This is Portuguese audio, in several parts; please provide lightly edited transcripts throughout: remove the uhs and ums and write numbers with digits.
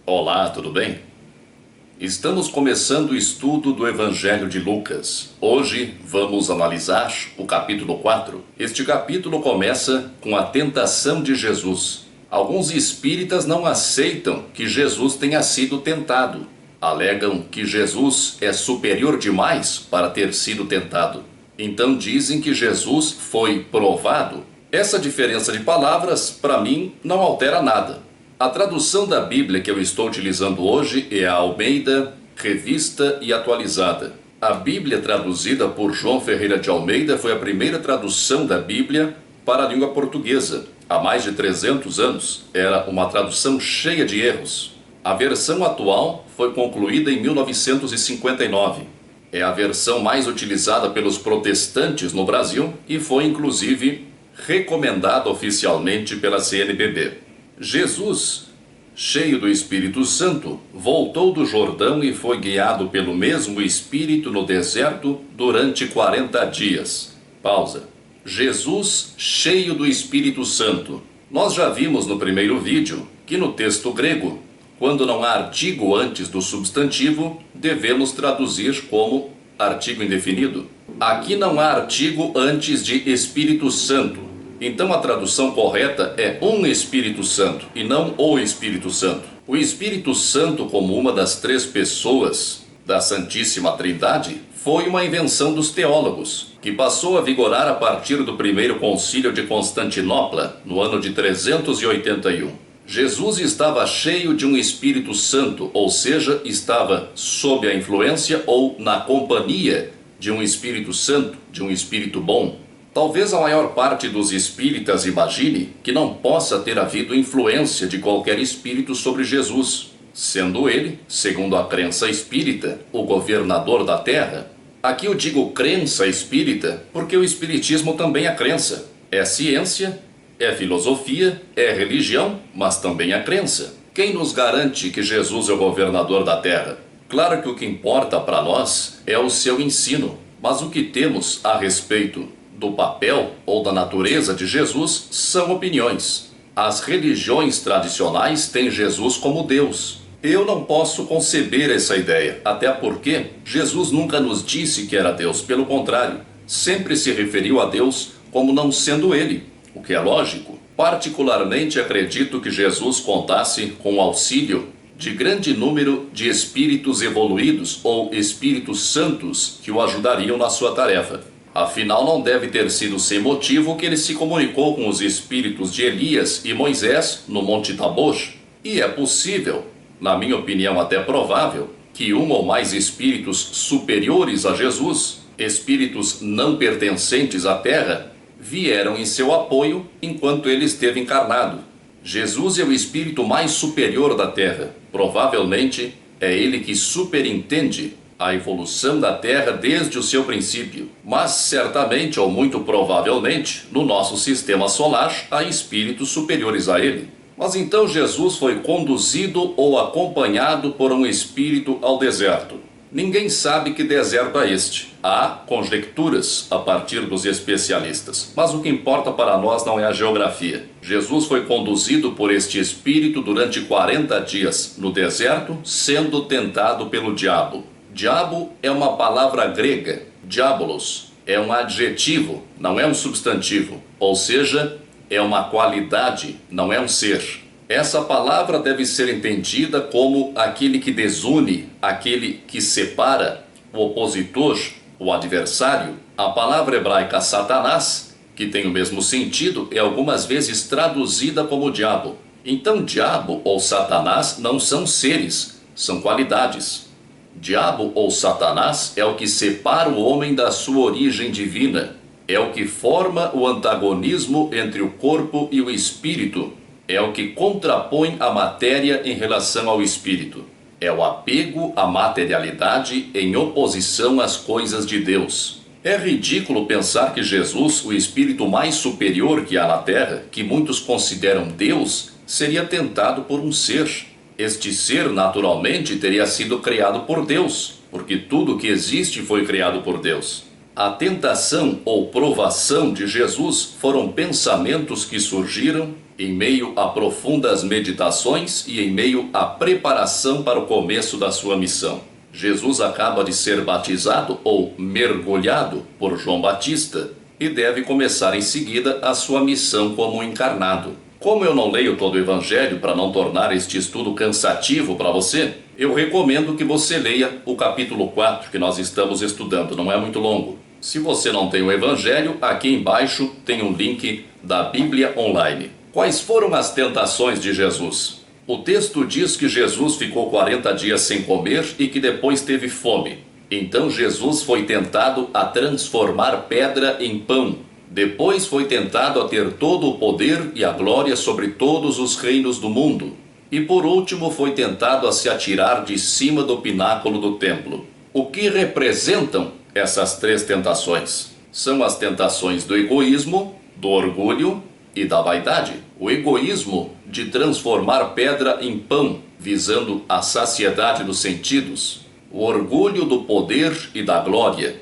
Olá, tudo bem? Estamos começando o estudo do Evangelho de Lucas. Hoje vamos analisar o capítulo 4. Este capítulo começa com a tentação de Jesus. Alguns espíritas não aceitam que Jesus tenha sido tentado. Alegam que Jesus é superior demais para ter sido tentado. Então dizem que Jesus foi provado. Essa diferença de palavras, para mim, não altera nada. A tradução da Bíblia que eu estou utilizando hoje é a Almeida, Revista e Atualizada. A Bíblia traduzida por João Ferreira de Almeida foi a primeira tradução da Bíblia para a língua portuguesa. Há mais de 300 anos, era uma tradução cheia de erros. A versão atual foi concluída em 1959. É a versão mais utilizada pelos protestantes no Brasil e foi, inclusive, recomendada oficialmente pela CNBB. Jesus, cheio do Espírito Santo, voltou do Jordão e foi guiado pelo mesmo Espírito no deserto durante 40 dias. Pausa. Jesus, cheio do Espírito Santo. Nós já vimos no primeiro vídeo que no texto grego, quando não há artigo antes do substantivo, devemos traduzir como artigo indefinido. Aqui não há artigo antes de Espírito Santo. Então a tradução correta é um Espírito Santo e não o Espírito Santo. O Espírito Santo, como uma das três pessoas da Santíssima Trindade, foi uma invenção dos teólogos, que passou a vigorar a partir do primeiro concílio de Constantinopla, no ano de 381. Jesus estava cheio de um Espírito Santo, ou seja, estava sob a influência ou na companhia de um Espírito Santo, de um Espírito bom. Talvez a maior parte dos espíritas imagine que não possa ter havido influência de qualquer espírito sobre Jesus, sendo ele, segundo a crença espírita, o governador da terra. Aqui eu digo crença espírita porque o espiritismo também é crença. É ciência, é filosofia, é religião, mas também é crença. Quem nos garante que Jesus é o governador da terra? Claro que o que importa para nós é o seu ensino, mas o que temos a respeito do papel ou da natureza de Jesus são opiniões. As religiões tradicionais têm Jesus como Deus. Eu não posso conceber essa ideia, até porque Jesus nunca nos disse que era Deus, pelo contrário, sempre se referiu a Deus como não sendo ele, o que é lógico. Particularmente acredito que Jesus contasse com o auxílio de grande número de espíritos evoluídos ou espíritos santos que o ajudariam na sua tarefa. Afinal, não deve ter sido sem motivo que ele se comunicou com os espíritos de Elias e Moisés no Monte Tabor. E é possível, na minha opinião até provável, que um ou mais espíritos superiores a Jesus, espíritos não pertencentes à terra, vieram em seu apoio enquanto ele esteve encarnado. Jesus é o espírito mais superior da terra. Provavelmente é ele que superintende a evolução da Terra desde o seu princípio, mas certamente ou muito provavelmente no nosso sistema solar há espíritos superiores a ele. Mas então Jesus foi conduzido ou acompanhado por um espírito ao deserto. Ninguém sabe que deserto é este. Há conjecturas a partir dos especialistas, mas o que importa para nós não é a geografia. Jesus foi conduzido por este espírito durante 40 dias no deserto, sendo tentado pelo diabo. Diabo é uma palavra grega, diabolos, é um adjetivo, não é um substantivo, ou seja, é uma qualidade, não é um ser. Essa palavra deve ser entendida como aquele que desune, aquele que separa, o opositor, o adversário. A palavra hebraica Satanás, que tem o mesmo sentido, é algumas vezes traduzida como diabo. Então, diabo ou Satanás não são seres, são qualidades. Diabo ou Satanás é o que separa o homem da sua origem divina. É o que forma o antagonismo entre o corpo e o espírito. É o que contrapõe a matéria em relação ao espírito. É o apego à materialidade em oposição às coisas de Deus. É ridículo pensar que Jesus, o espírito mais superior que há na terra, que muitos consideram Deus, seria tentado por um ser. Este ser, naturalmente, teria sido criado por Deus, porque tudo que existe foi criado por Deus. A tentação ou provação de Jesus foram pensamentos que surgiram em meio a profundas meditações e em meio à preparação para o começo da sua missão. Jesus acaba de ser batizado ou mergulhado por João Batista e deve começar em seguida a sua missão como encarnado. Como eu não leio todo o Evangelho para não tornar este estudo cansativo para você, eu recomendo que você leia o capítulo 4 que nós estamos estudando, não é muito longo. Se você não tem o Evangelho, aqui embaixo tem um link da Bíblia Online. Quais foram as tentações de Jesus? O texto diz que Jesus ficou 40 dias sem comer e que depois teve fome. Então Jesus foi tentado a transformar pedra em pão. Depois foi tentado a ter todo o poder e a glória sobre todos os reinos do mundo. E por último foi tentado a se atirar de cima do pináculo do templo. O que representam essas três tentações? São as tentações do egoísmo, do orgulho e da vaidade. O egoísmo de transformar pedra em pão, visando a saciedade dos sentidos. O orgulho do poder e da glória,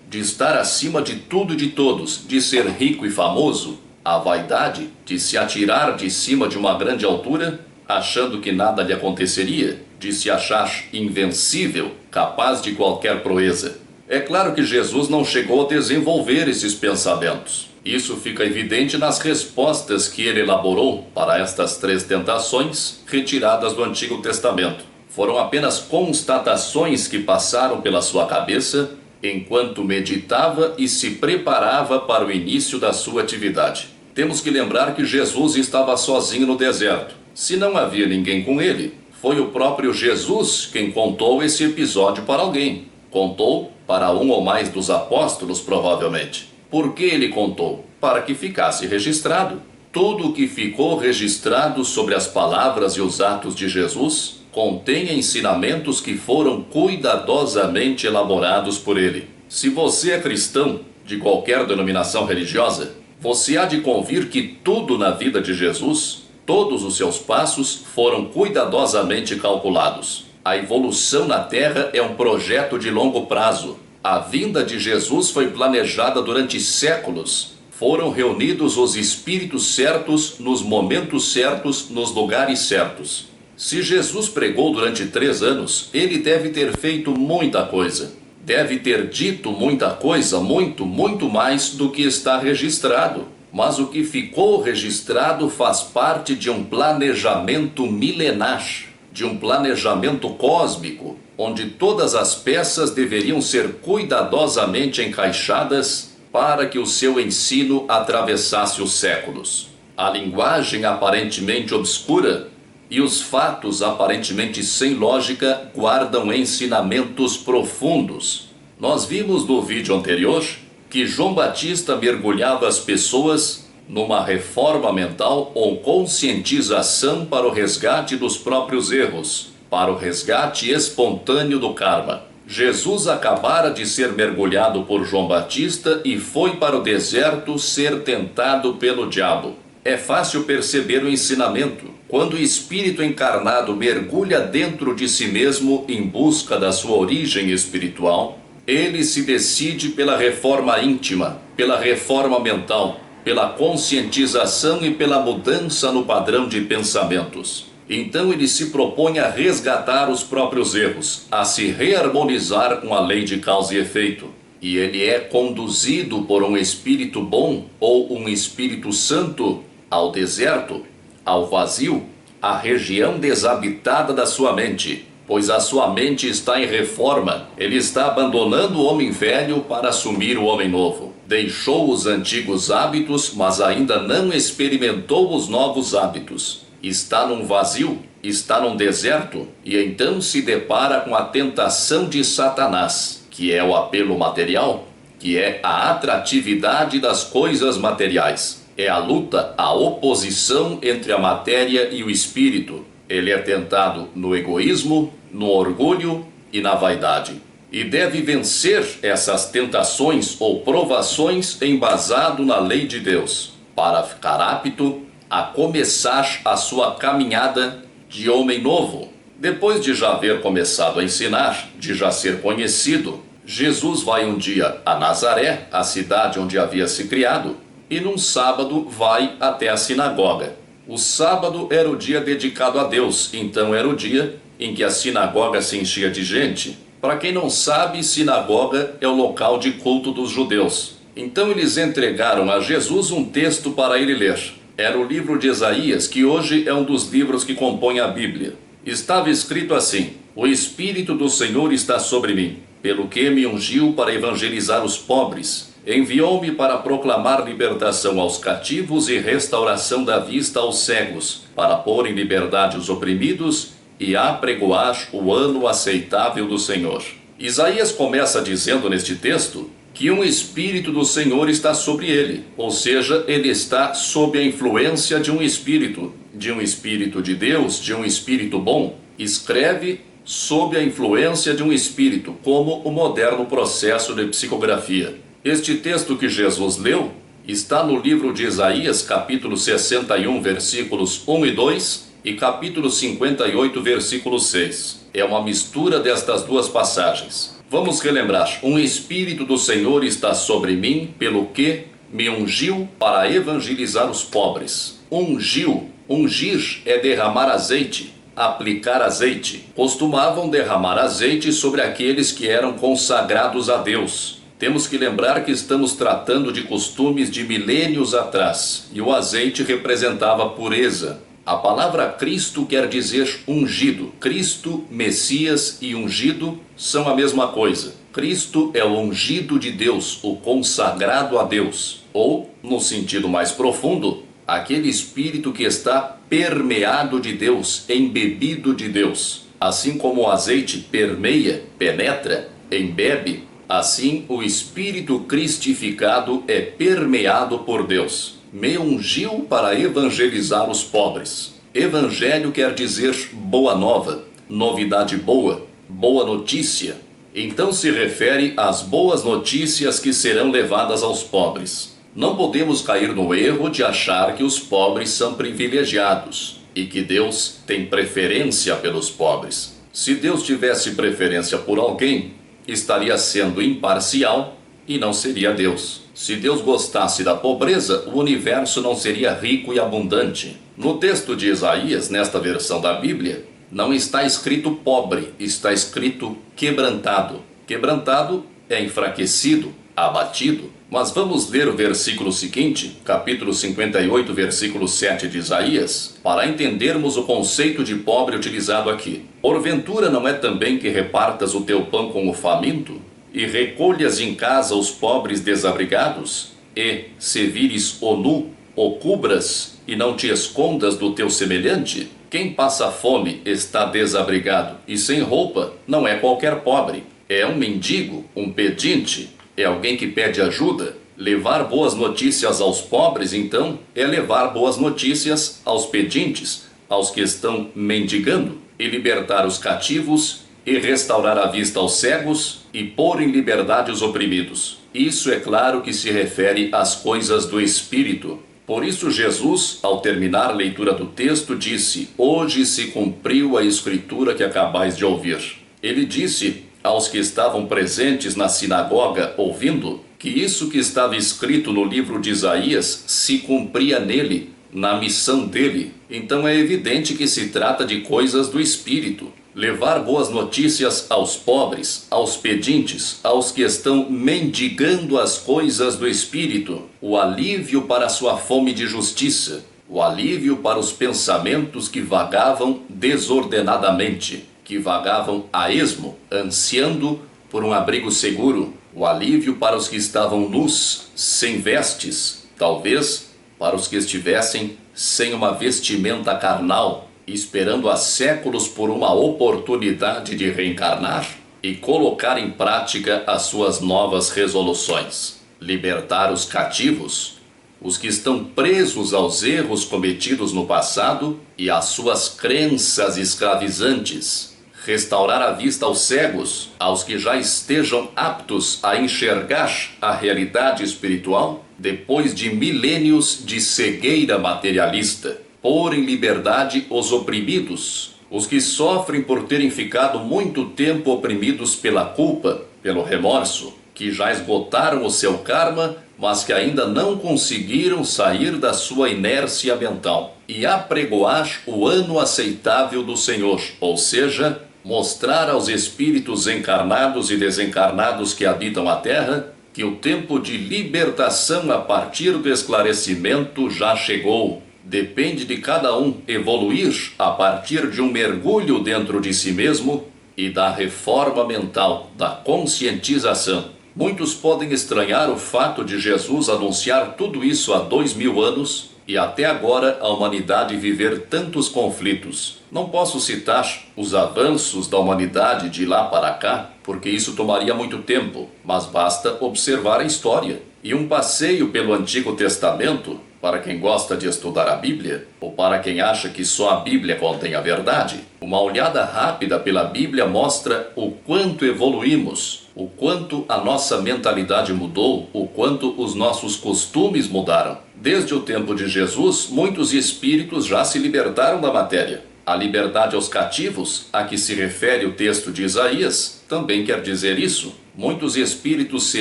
de estar acima de tudo e de todos, de ser rico e famoso. A vaidade de se atirar de cima de uma grande altura, achando que nada lhe aconteceria, de se achar invencível, capaz de qualquer proeza. É claro que Jesus não chegou a desenvolver esses pensamentos. Isso fica evidente nas respostas que ele elaborou para estas três tentações retiradas do Antigo Testamento. Foram apenas constatações que passaram pela sua cabeça enquanto meditava e se preparava para o início da sua atividade. Temos que lembrar que Jesus estava sozinho no deserto. Se não havia ninguém com ele, foi o próprio Jesus quem contou esse episódio para alguém. Contou para um ou mais dos apóstolos, provavelmente. Por que ele contou? Para que ficasse registrado. Tudo o que ficou registrado sobre as palavras e os atos de Jesus contém ensinamentos que foram cuidadosamente elaborados por ele. Se você é cristão, de qualquer denominação religiosa, você há de convir que tudo na vida de Jesus, todos os seus passos, foram cuidadosamente calculados. A evolução na Terra é um projeto de longo prazo. A vinda de Jesus foi planejada durante séculos. Foram reunidos os espíritos certos, nos momentos certos, nos lugares certos. Se Jesus pregou durante 3 anos, ele deve ter feito muita coisa. Deve ter dito muita coisa, muito mais do que está registrado. Mas o que ficou registrado faz parte de um planejamento milenar, de um planejamento cósmico, onde todas as peças deveriam ser cuidadosamente encaixadas para que o seu ensino atravessasse os séculos. A linguagem aparentemente obscura e os fatos aparentemente sem lógica guardam ensinamentos profundos. Nós vimos no vídeo anterior que João Batista mergulhava as pessoas numa reforma mental ou conscientização para o resgate dos próprios erros, para o resgate espontâneo do karma. Jesus acabara de ser mergulhado por João Batista e foi para o deserto ser tentado pelo diabo. É fácil perceber o ensinamento. Quando o espírito encarnado mergulha dentro de si mesmo em busca da sua origem espiritual, ele se decide pela reforma íntima, pela reforma mental, pela conscientização e pela mudança no padrão de pensamentos. Então ele se propõe a resgatar os próprios erros, a se reharmonizar com a lei de causa e efeito. E ele é conduzido por um espírito bom ou um espírito santo ao deserto, ao vazio, à região desabitada da sua mente, pois a sua mente está em reforma. Ele está abandonando o homem velho para assumir o homem novo. Deixou os antigos hábitos, mas ainda não experimentou os novos hábitos. Está num vazio, está num deserto, e então se depara com a tentação de Satanás, que é o apelo material, que é a atratividade das coisas materiais. É a luta, a oposição entre a matéria e o espírito. Ele é tentado no egoísmo, no orgulho e na vaidade. E deve vencer essas tentações ou provações embasado na lei de Deus, para ficar apto a começar a sua caminhada de homem novo. Depois de já haver começado a ensinar, de já ser conhecido, Jesus vai um dia a Nazaré, a cidade onde havia se criado, e num sábado vai até a sinagoga. O sábado era o dia dedicado a Deus, então era o dia em que a sinagoga se enchia de gente. Para quem não sabe, sinagoga é o local de culto dos judeus. Então eles entregaram a Jesus um texto para ele ler. Era o livro de Isaías, que hoje é um dos livros que compõem a Bíblia. Estava escrito assim: O Espírito do Senhor está sobre mim, pelo que me ungiu para evangelizar os pobres. Enviou-me para proclamar libertação aos cativos e restauração da vista aos cegos, para pôr em liberdade os oprimidos e apregoar o ano aceitável do Senhor. Isaías começa dizendo neste texto que um Espírito do Senhor está sobre ele, ou seja, ele está sob a influência de um Espírito de Deus, de um Espírito bom. Escreve sob a influência de um Espírito, como o moderno processo de psicografia. Este texto que Jesus leu está no livro de Isaías, capítulo 61, versículos 1 e 2, e capítulo 58, versículo 6. É uma mistura destas duas passagens. Vamos relembrar: um Espírito do Senhor está sobre mim, pelo que me ungiu para evangelizar os pobres. Ungiu, ungir é derramar azeite, aplicar azeite. Costumavam derramar azeite sobre aqueles que eram consagrados a Deus. Temos que lembrar que estamos tratando de costumes de milênios atrás, e o azeite representava pureza. A palavra Cristo quer dizer ungido. Cristo, Messias e ungido são a mesma coisa. Cristo é o ungido de Deus, o consagrado a Deus. Ou, no sentido mais profundo, aquele Espírito que está permeado de Deus, embebido de Deus. Assim como o azeite permeia, penetra, embebe, assim o Espírito cristificado é permeado por Deus. Me ungiu para evangelizar os pobres. Evangelho quer dizer boa nova, novidade boa, boa notícia. Então se refere às boas notícias que serão levadas aos pobres. Não podemos cair no erro de achar que os pobres são privilegiados e que Deus tem preferência pelos pobres. Se Deus tivesse preferência por alguém, estaria sendo imparcial e não seria Deus. Se Deus gostasse da pobreza, o universo não seria rico e abundante. No texto de Isaías, nesta versão da Bíblia, não está escrito pobre, está escrito quebrantado. Quebrantado é enfraquecido, abatido. Mas vamos ler o versículo seguinte, capítulo 58, versículo 7 de Isaías, para entendermos o conceito de pobre utilizado aqui. Porventura não é também que repartas o teu pão com o faminto, e recolhas em casa os pobres desabrigados, e, se vires o nu, o cubras, e não te escondas do teu semelhante? Quem passa fome está desabrigado, e sem roupa não é qualquer pobre. É um mendigo, um pedinte, é alguém que pede ajuda. Levar boas notícias aos pobres, então, é levar boas notícias aos pedintes, aos que estão mendigando, e libertar os cativos, e restaurar a vista aos cegos, e pôr em liberdade os oprimidos. Isso é claro que se refere às coisas do Espírito. Por isso Jesus, ao terminar a leitura do texto, disse: Hoje se cumpriu a escritura que acabais de ouvir. Ele disse aos que estavam presentes na sinagoga ouvindo que isso que estava escrito no livro de Isaías se cumpria nele, na missão dele. Então é evidente que se trata de coisas do Espírito. Levar boas notícias aos pobres, aos pedintes, aos que estão mendigando as coisas do Espírito, o alívio para a sua fome de justiça, o alívio para os pensamentos que vagavam desordenadamente, que vagavam a esmo, ansiando por um abrigo seguro, o alívio para os que estavam nus, sem vestes, talvez para os que estivessem sem uma vestimenta carnal, esperando há séculos por uma oportunidade de reencarnar e colocar em prática as suas novas resoluções. Libertar os cativos, os que estão presos aos erros cometidos no passado e às suas crenças escravizantes. Restaurar a vista aos cegos, aos que já estejam aptos a enxergar a realidade espiritual depois de milênios de cegueira materialista. Pôr em liberdade os oprimidos, os que sofrem por terem ficado muito tempo oprimidos pela culpa, pelo remorso, que já esgotaram o seu karma, mas que ainda não conseguiram sair da sua inércia mental e apregoar o ano aceitável do Senhor, ou seja, mostrar aos espíritos encarnados e desencarnados que habitam a Terra que o tempo de libertação a partir do esclarecimento já chegou. Depende de cada um evoluir a partir de um mergulho dentro de si mesmo e da reforma mental, da conscientização. Muitos podem estranhar o fato de Jesus anunciar tudo isso há 2000 anos e até agora a humanidade viver tantos conflitos. Não posso citar os avanços da humanidade de lá para cá, porque isso tomaria muito tempo, mas basta observar a história. E um passeio pelo Antigo Testamento, para quem gosta de estudar a Bíblia, ou para quem acha que só a Bíblia contém a verdade, uma olhada rápida pela Bíblia mostra o quanto evoluímos, o quanto a nossa mentalidade mudou, o quanto os nossos costumes mudaram. Desde o tempo de Jesus, muitos espíritos já se libertaram da matéria. A liberdade aos cativos, a que se refere o texto de Isaías, também quer dizer isso. Muitos espíritos se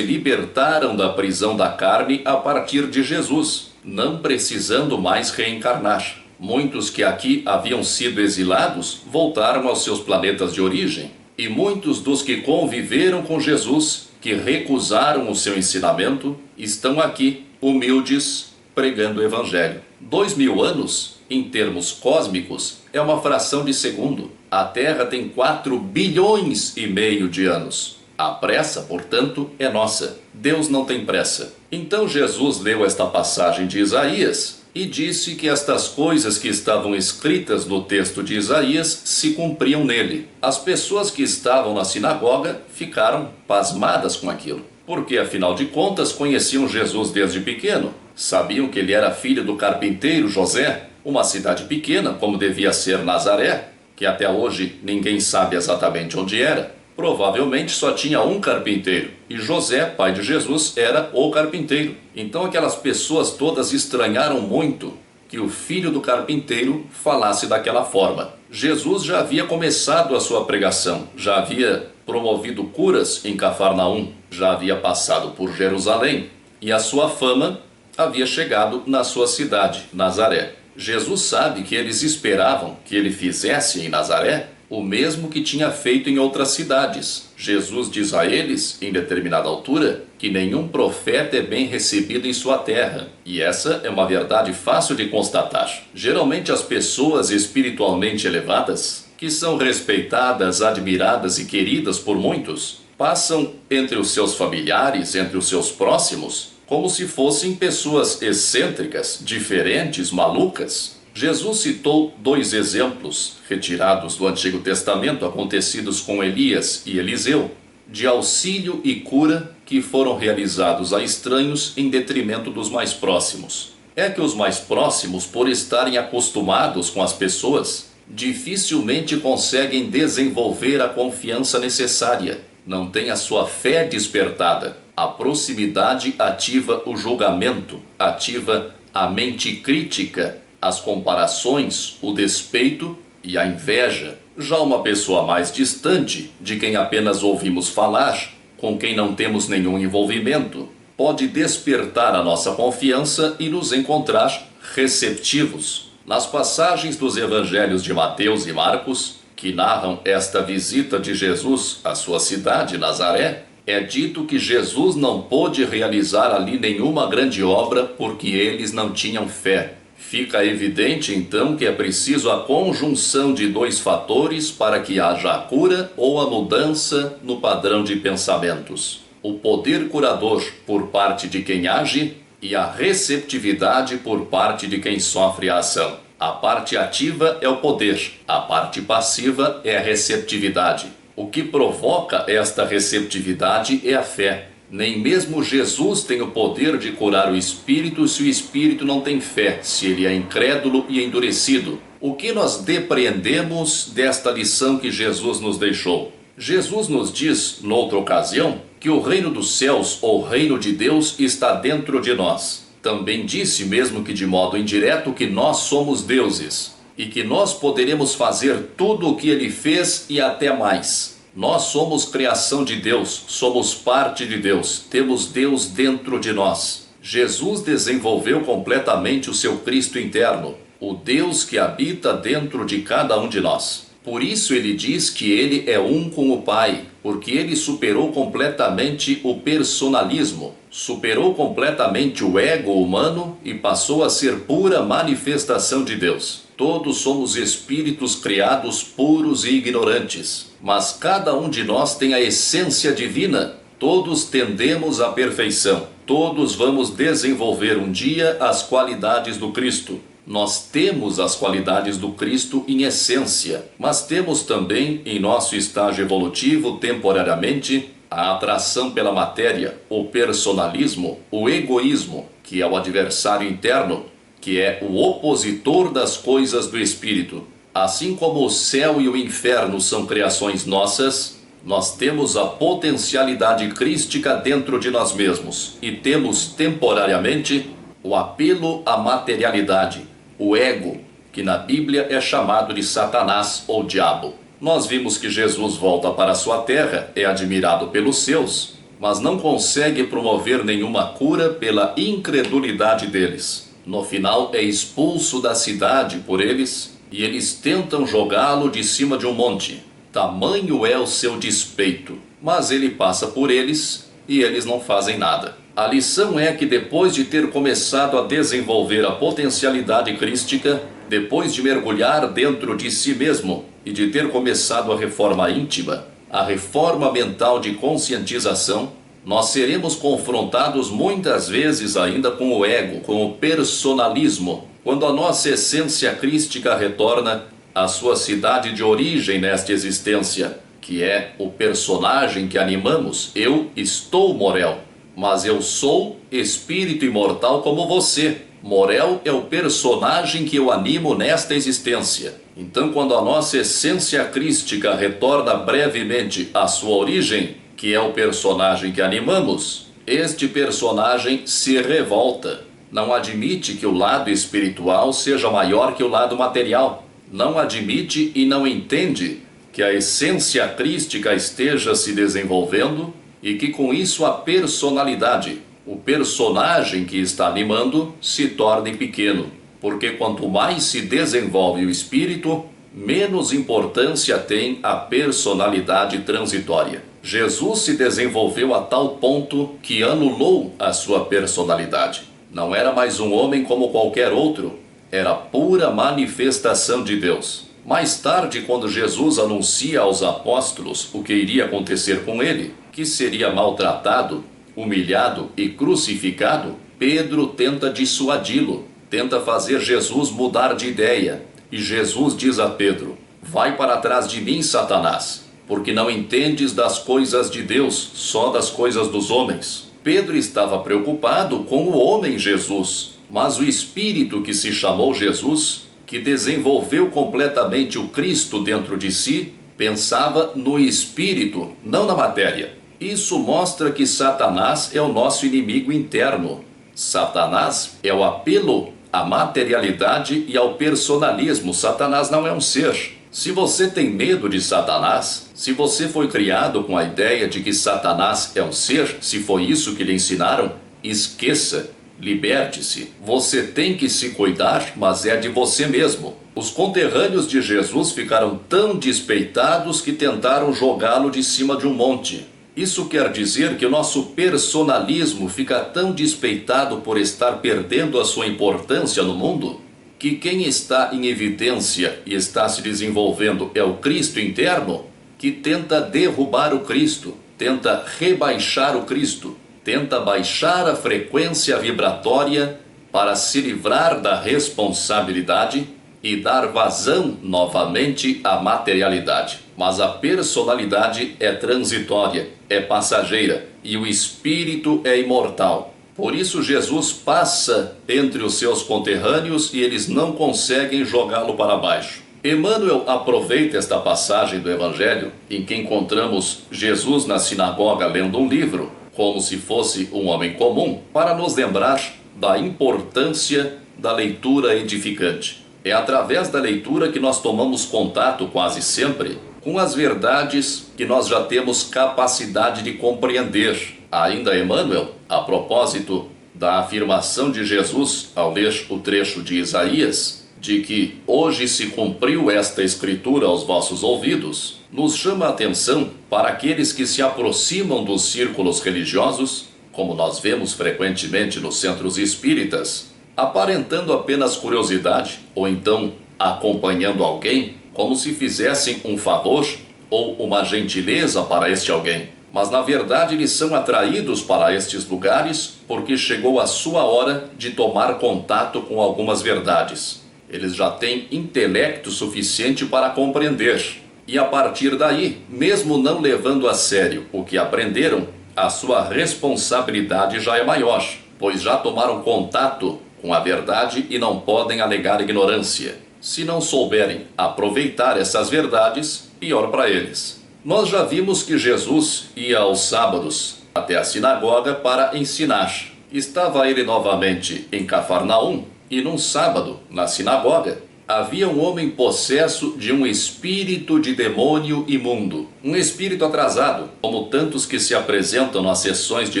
libertaram da prisão da carne a partir de Jesus, não precisando mais reencarnar. Muitos que aqui haviam sido exilados voltaram aos seus planetas de origem. E muitos dos que conviveram com Jesus, que recusaram o seu ensinamento, estão aqui, humildes, pregando o Evangelho. 2000 anos, em termos cósmicos, é uma fração de segundo. A Terra tem 4 bilhões e meio de anos. A pressa, portanto, é nossa. Deus não tem pressa. Então Jesus leu esta passagem de Isaías e disse que estas coisas que estavam escritas no texto de Isaías se cumpriam nele. As pessoas que estavam na sinagoga ficaram pasmadas com aquilo, porque afinal de contas conheciam Jesus desde pequeno. Sabiam que ele era filho do carpinteiro José, uma cidade pequena como devia ser Nazaré, que até hoje ninguém sabe exatamente onde era. Provavelmente só tinha um carpinteiro, e José, pai de Jesus, era o carpinteiro. Então aquelas pessoas todas estranharam muito que o filho do carpinteiro falasse daquela forma. Jesus já havia começado a sua pregação, já havia promovido curas em Cafarnaum, já havia passado por Jerusalém, e a sua fama havia chegado na sua cidade, Nazaré. Jesus sabe que eles esperavam que ele fizesse em Nazaré o mesmo que tinha feito em outras cidades. Jesus diz a eles, em determinada altura, que nenhum profeta é bem recebido em sua terra. E essa é uma verdade fácil de constatar. Geralmente as pessoas espiritualmente elevadas, que são respeitadas, admiradas e queridas por muitos, passam entre os seus familiares, entre os seus próximos, como se fossem pessoas excêntricas, diferentes, malucas. Jesus citou 2 exemplos, retirados do Antigo Testamento, acontecidos com Elias e Eliseu, de auxílio e cura que foram realizados a estranhos em detrimento dos mais próximos. É que os mais próximos, por estarem acostumados com as pessoas, dificilmente conseguem desenvolver a confiança necessária, não têm a sua fé despertada. A proximidade ativa o julgamento, ativa a mente crítica, as comparações, o despeito e a inveja. Já uma pessoa mais distante, de quem apenas ouvimos falar, com quem não temos nenhum envolvimento, pode despertar a nossa confiança e nos encontrar receptivos. Nas passagens dos evangelhos de Mateus e Marcos, que narram esta visita de Jesus à sua cidade, Nazaré, é dito que Jesus não pôde realizar ali nenhuma grande obra porque eles não tinham fé. Fica evidente então que é preciso a conjunção de 2 fatores para que haja a cura ou a mudança no padrão de pensamentos: o poder curador por parte de quem age e a receptividade por parte de quem sofre a ação. A parte ativa é o poder, a parte passiva é a receptividade. O que provoca esta receptividade é a fé. Nem mesmo Jesus tem o poder de curar o espírito se o espírito não tem fé, se ele é incrédulo e endurecido. O que nós depreendemos desta lição que Jesus nos deixou? Jesus nos diz, noutra ocasião, que o reino dos céus, ou reino de Deus, está dentro de nós. Também disse, mesmo que de modo indireto, que nós somos deuses e que nós poderemos fazer tudo o que ele fez e até mais. Nós somos criação de Deus, somos parte de Deus, temos Deus dentro de nós. Jesus desenvolveu completamente o seu Cristo interno, o Deus que habita dentro de cada um de nós. Por isso ele diz que ele é um com o Pai, porque ele superou completamente o personalismo, superou completamente o ego humano e passou a ser pura manifestação de Deus. Todos somos espíritos criados puros e ignorantes, mas cada um de nós tem a essência divina. Todos tendemos à perfeição, todos vamos desenvolver um dia as qualidades do Cristo. Nós temos as qualidades do Cristo em essência, mas temos também em nosso estágio evolutivo, temporariamente, a atração pela matéria, o personalismo, o egoísmo, que é o adversário interno, que é o opositor das coisas do Espírito. Assim como o céu e o inferno são criações nossas, nós temos a potencialidade crística dentro de nós mesmos e temos temporariamente o apelo à materialidade, o ego, que na Bíblia é chamado de Satanás ou diabo. Nós vimos que Jesus volta para a sua terra, é admirado pelos seus, mas não consegue promover nenhuma cura pela incredulidade deles. No final é expulso da cidade por eles e eles tentam jogá-lo de cima de um monte. Tamanho é o seu despeito, mas ele passa por eles e eles não fazem nada. A lição é que depois de ter começado a desenvolver a potencialidade crística, depois de mergulhar dentro de si mesmo e de ter começado a reforma íntima, a reforma mental de conscientização, nós seremos confrontados muitas vezes ainda com o ego, com o personalismo, quando a nossa essência crística retorna à sua cidade de origem nesta existência, que é o personagem que animamos. Eu estou Morel, mas eu sou espírito imortal como você. Morel é o personagem que eu animo nesta existência. Então, quando a nossa essência crística retorna brevemente à sua origem, que é o personagem que animamos, este personagem se revolta. Não admite que o lado espiritual seja maior que o lado material. Não admite e não entende que a essência crística esteja se desenvolvendo e que com isso a personalidade, o personagem que está animando, se torne pequeno. Porque quanto mais se desenvolve o espírito, menos importância tem a personalidade transitória. Jesus se desenvolveu a tal ponto que anulou a sua personalidade. Não era mais um homem como qualquer outro, era pura manifestação de Deus. Mais tarde, quando Jesus anuncia aos apóstolos o que iria acontecer com ele, que seria maltratado, humilhado e crucificado, Pedro tenta dissuadi-lo, tenta fazer Jesus mudar de ideia. E Jesus diz a Pedro: vai para trás de mim, Satanás, porque não entendes das coisas de Deus, só das coisas dos homens. Pedro estava preocupado com o homem Jesus, mas o Espírito que se chamou Jesus, que desenvolveu completamente o Cristo dentro de si, pensava no Espírito, não na matéria. Isso mostra que Satanás é o nosso inimigo interno. Satanás é o apelo à materialidade e ao personalismo. Satanás não é um ser. Se você tem medo de Satanás, se você foi criado com a ideia de que Satanás é um ser, se foi isso que lhe ensinaram, esqueça, liberte-se. Você tem que se cuidar, mas é de você mesmo. Os conterrâneos de Jesus ficaram tão despeitados que tentaram jogá-lo de cima de um monte. Isso quer dizer que o nosso personalismo fica tão despeitado por estar perdendo a sua importância no mundo, que quem está em evidência e está se desenvolvendo é o Cristo interno, que tenta derrubar o Cristo, tenta rebaixar o Cristo, tenta baixar a frequência vibratória para se livrar da responsabilidade e dar vazão novamente à materialidade. Mas a personalidade é transitória, é passageira, e o espírito é imortal. Por isso Jesus passa entre os seus conterrâneos e eles não conseguem jogá-lo para baixo. Emmanuel aproveita esta passagem do Evangelho, em que encontramos Jesus na sinagoga lendo um livro, como se fosse um homem comum, para nos lembrar da importância da leitura edificante. É através da leitura que nós tomamos contato quase sempre com as verdades que nós já temos capacidade de compreender. Ainda Emmanuel, a propósito da afirmação de Jesus ao ler o trecho de Isaías, de que hoje se cumpriu esta escritura aos vossos ouvidos, nos chama a atenção para aqueles que se aproximam dos círculos religiosos, como nós vemos frequentemente nos centros espíritas, aparentando apenas curiosidade ou então acompanhando alguém como se fizessem um favor ou uma gentileza para este alguém. Mas na verdade eles são atraídos para estes lugares porque chegou a sua hora de tomar contato com algumas verdades. Eles já têm intelecto suficiente para compreender. E a partir daí, mesmo não levando a sério o que aprenderam, a sua responsabilidade já é maior, pois já tomaram contato com a verdade e não podem alegar ignorância. Se não souberem aproveitar essas verdades, pior para eles. Nós já vimos que Jesus ia aos sábados até a sinagoga para ensinar. Estava ele novamente em Cafarnaum e num sábado, na sinagoga, havia um homem possesso de um espírito de demônio imundo. Um espírito atrasado, como tantos que se apresentam nas sessões de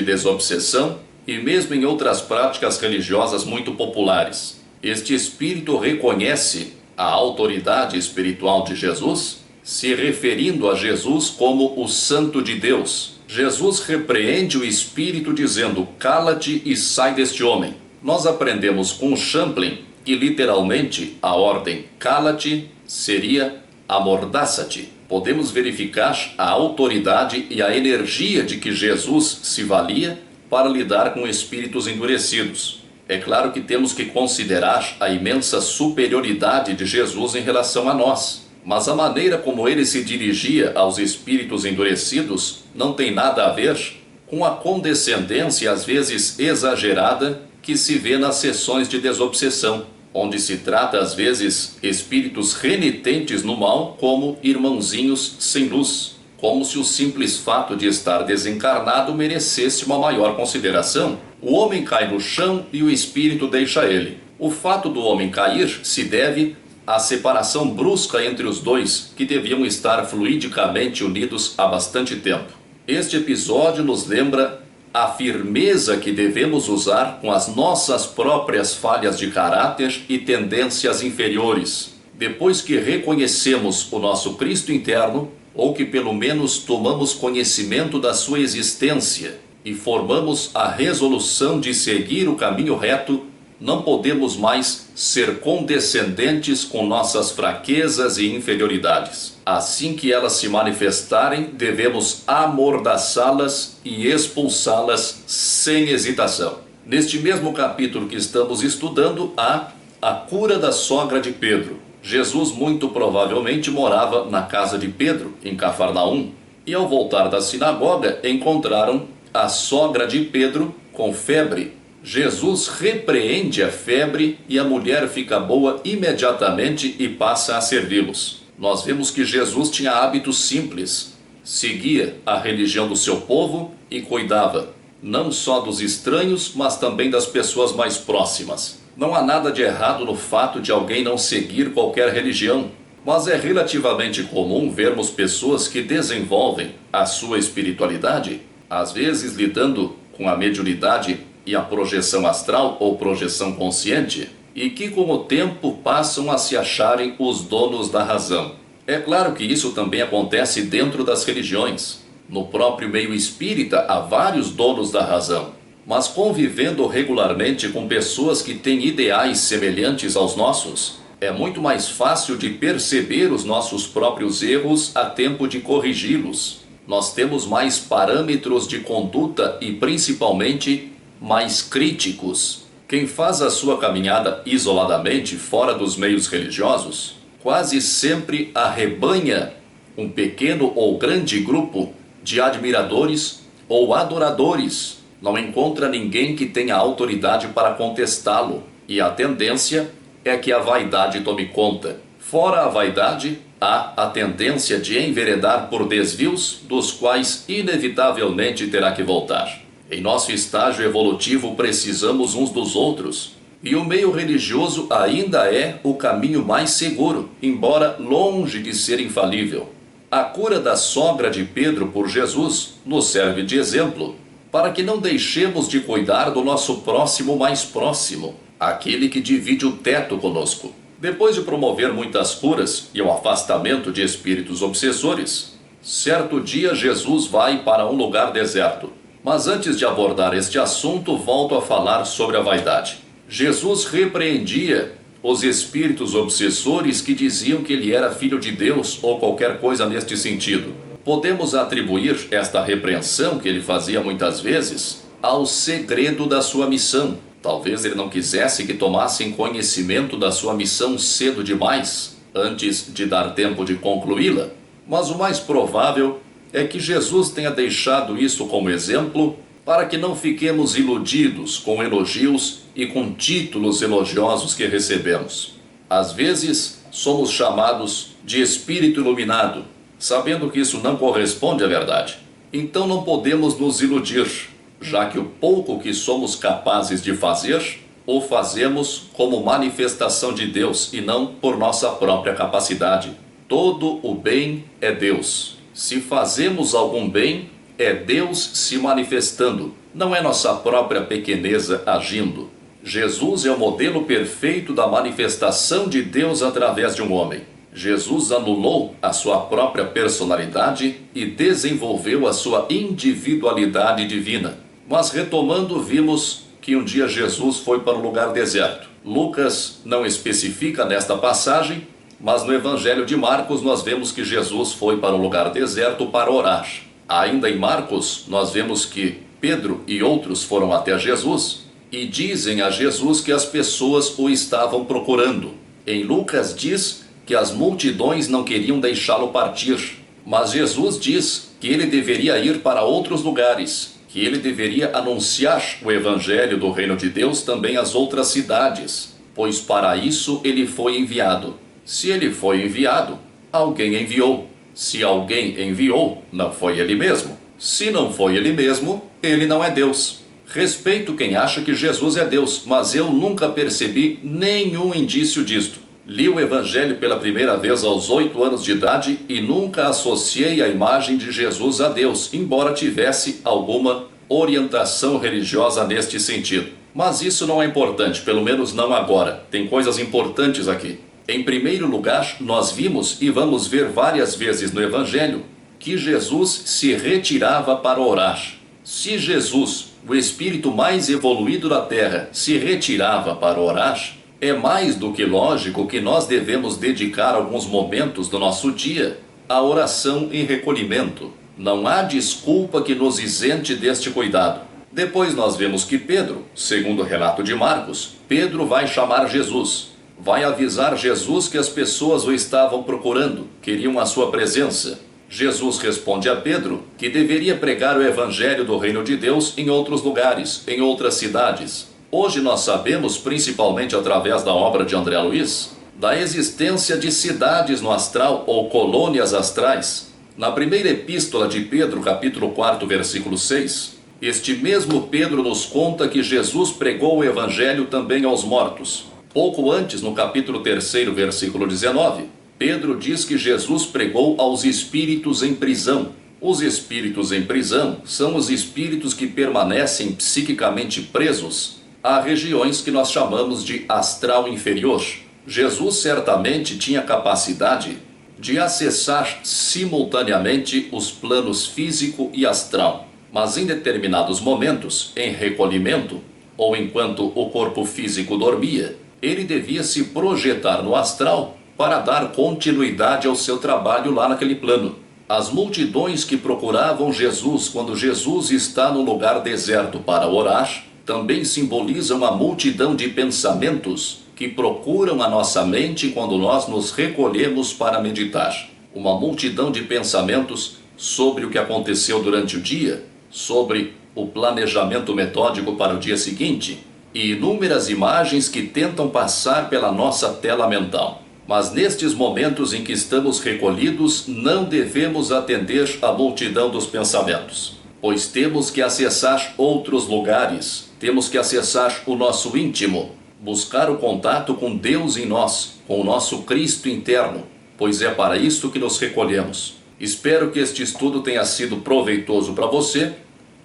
desobsessão e mesmo em outras práticas religiosas muito populares. Este espírito reconhece a autoridade espiritual de Jesus, se referindo a Jesus como o Santo de Deus. Jesus repreende o espírito dizendo: cala-te e sai deste homem. Nós aprendemos com Champlin que literalmente a ordem cala-te seria amordaça-te. Podemos verificar a autoridade e a energia de que Jesus se valia para lidar com espíritos endurecidos. É claro que temos que considerar a imensa superioridade de Jesus em relação a nós, mas a maneira como ele se dirigia aos espíritos endurecidos não tem nada a ver com a condescendência às vezes exagerada que se vê nas sessões de desobsessão, onde se trata às vezes espíritos renitentes no mal como irmãozinhos sem luz, como se o simples fato de estar desencarnado merecesse uma maior consideração. O homem cai no chão e o espírito deixa ele. O fato do homem cair se deve à separação brusca entre os dois, que deviam estar fluidicamente unidos há bastante tempo. Este episódio nos lembra a firmeza que devemos usar com as nossas próprias falhas de caráter e tendências inferiores. Depois que reconhecemos o nosso Cristo interno, ou que pelo menos tomamos conhecimento da sua existência e formamos a resolução de seguir o caminho reto, não podemos mais ser condescendentes com nossas fraquezas e inferioridades. Assim que elas se manifestarem, devemos amordaçá-las e expulsá-las sem hesitação. Neste mesmo capítulo que estamos estudando, há a cura da sogra de Pedro. Jesus muito provavelmente morava na casa de Pedro, em Cafarnaum, e ao voltar da sinagoga encontraram a sogra de Pedro com febre. Jesus repreende a febre e a mulher fica boa imediatamente e passa a servi-los. Nós vemos que Jesus tinha hábitos simples, seguia a religião do seu povo e cuidava não só dos estranhos, mas também das pessoas mais próximas. Não há nada de errado no fato de alguém não seguir qualquer religião, mas é relativamente comum vermos pessoas que desenvolvem a sua espiritualidade, às vezes lidando com a mediunidade e a projeção astral ou projeção consciente, e que com o tempo passam a se acharem os donos da razão. É claro que isso também acontece dentro das religiões. No próprio meio espírita há vários donos da razão, mas convivendo regularmente com pessoas que têm ideais semelhantes aos nossos, é muito mais fácil de perceber os nossos próprios erros a tempo de corrigi-los. Nós temos mais parâmetros de conduta e principalmente mais críticos. Quem faz a sua caminhada isoladamente fora dos meios religiosos, quase sempre arrebanha um pequeno ou grande grupo de admiradores ou adoradores. Não encontra ninguém que tenha autoridade para contestá-lo, e a tendência é que a vaidade tome conta. Fora a vaidade, há a tendência de enveredar por desvios dos quais inevitavelmente terá que voltar. Em nosso estágio evolutivo precisamos uns dos outros, e o meio religioso ainda é o caminho mais seguro, embora longe de ser infalível. A cura da sogra de Pedro por Jesus nos serve de exemplo, para que não deixemos de cuidar do nosso próximo mais próximo, aquele que divide o teto conosco. Depois de promover muitas curas e o afastamento de espíritos obsessores, certo dia Jesus vai para um lugar deserto. Mas antes de abordar este assunto, volto a falar sobre a vaidade. Jesus repreendia os espíritos obsessores que diziam que ele era filho de Deus ou qualquer coisa neste sentido. Podemos atribuir esta repreensão que ele fazia muitas vezes ao segredo da sua missão. Talvez ele não quisesse que tomassem conhecimento da sua missão cedo demais, antes de dar tempo de concluí-la. Mas o mais provável é que Jesus tenha deixado isso como exemplo para que não fiquemos iludidos com elogios e com títulos elogiosos que recebemos. Às vezes, somos chamados de espírito iluminado, sabendo que isso não corresponde à verdade. Então não podemos nos iludir, já que o pouco que somos capazes de fazer, o fazemos como manifestação de Deus e não por nossa própria capacidade. Todo o bem é Deus. Se fazemos algum bem, é Deus se manifestando, não é nossa própria pequeneza agindo. Jesus é o modelo perfeito da manifestação de Deus através de um homem. Jesus anulou a sua própria personalidade e desenvolveu a sua individualidade divina. Mas retomando, vimos que um dia Jesus foi para um lugar deserto. Lucas não especifica nesta passagem, mas no Evangelho de Marcos nós vemos que Jesus foi para um lugar deserto para orar. Ainda em Marcos, nós vemos que Pedro e outros foram até Jesus e dizem a Jesus que as pessoas o estavam procurando. Em Lucas diz que as multidões não queriam deixá-lo partir, mas Jesus diz que ele deveria ir para outros lugares, que ele deveria anunciar o Evangelho do Reino de Deus também às outras cidades, pois para isso ele foi enviado. Se ele foi enviado, alguém enviou. Se alguém enviou, não foi ele mesmo. Se não foi ele mesmo, ele não é Deus. Respeito quem acha que Jesus é Deus, mas eu nunca percebi nenhum indício disto. Li o Evangelho pela primeira vez aos 8 anos de idade e nunca associei a imagem de Jesus a Deus, embora tivesse alguma orientação religiosa neste sentido. Mas isso não é importante, pelo menos não agora. Tem coisas importantes aqui. Em primeiro lugar, nós vimos e vamos ver várias vezes no Evangelho que Jesus se retirava para orar. Se Jesus, o espírito mais evoluído da Terra, se retirava para orar, é mais do que lógico que nós devemos dedicar alguns momentos do nosso dia à oração em recolhimento. Não há desculpa que nos isente deste cuidado. Depois nós vemos que Pedro, segundo o relato de Marcos, Pedro vai chamar Jesus. Vai avisar Jesus que as pessoas o estavam procurando, queriam a sua presença. Jesus responde a Pedro que deveria pregar o Evangelho do Reino de Deus em outros lugares, em outras cidades. Hoje nós sabemos, principalmente através da obra de André Luiz, da existência de cidades no astral ou colônias astrais. Na primeira epístola de Pedro, capítulo 4, versículo 6, este mesmo Pedro nos conta que Jesus pregou o Evangelho também aos mortos. Pouco antes, no capítulo 3, versículo 19, Pedro diz que Jesus pregou aos espíritos em prisão. Os espíritos em prisão são os espíritos que permanecem psiquicamente presos a regiões que nós chamamos de astral inferior. Jesus certamente tinha capacidade de acessar simultaneamente os planos físico e astral, mas em determinados momentos, em recolhimento, ou enquanto o corpo físico dormia, ele devia se projetar no astral para dar continuidade ao seu trabalho lá naquele plano. As multidões que procuravam Jesus quando Jesus está no lugar deserto para orar, também simbolizam a multidão de pensamentos que procuram a nossa mente quando nós nos recolhemos para meditar. Uma multidão de pensamentos sobre o que aconteceu durante o dia, sobre o planejamento metódico para o dia seguinte, e inúmeras imagens que tentam passar pela nossa tela mental. Mas nestes momentos em que estamos recolhidos, não devemos atender à multidão dos pensamentos, pois temos que acessar outros lugares, temos que acessar o nosso íntimo, buscar o contato com Deus em nós, com o nosso Cristo interno, pois é para isto que nos recolhemos. Espero que este estudo tenha sido proveitoso para você.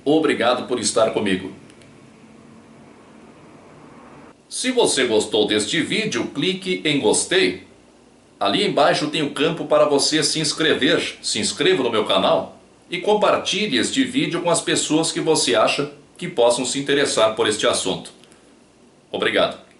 Obrigado por estar comigo. Se você gostou deste vídeo, clique em gostei. Ali embaixo tem o campo para você se inscrever. Se inscreva no meu canal e compartilhe este vídeo com as pessoas que você acha que possam se interessar por este assunto. Obrigado.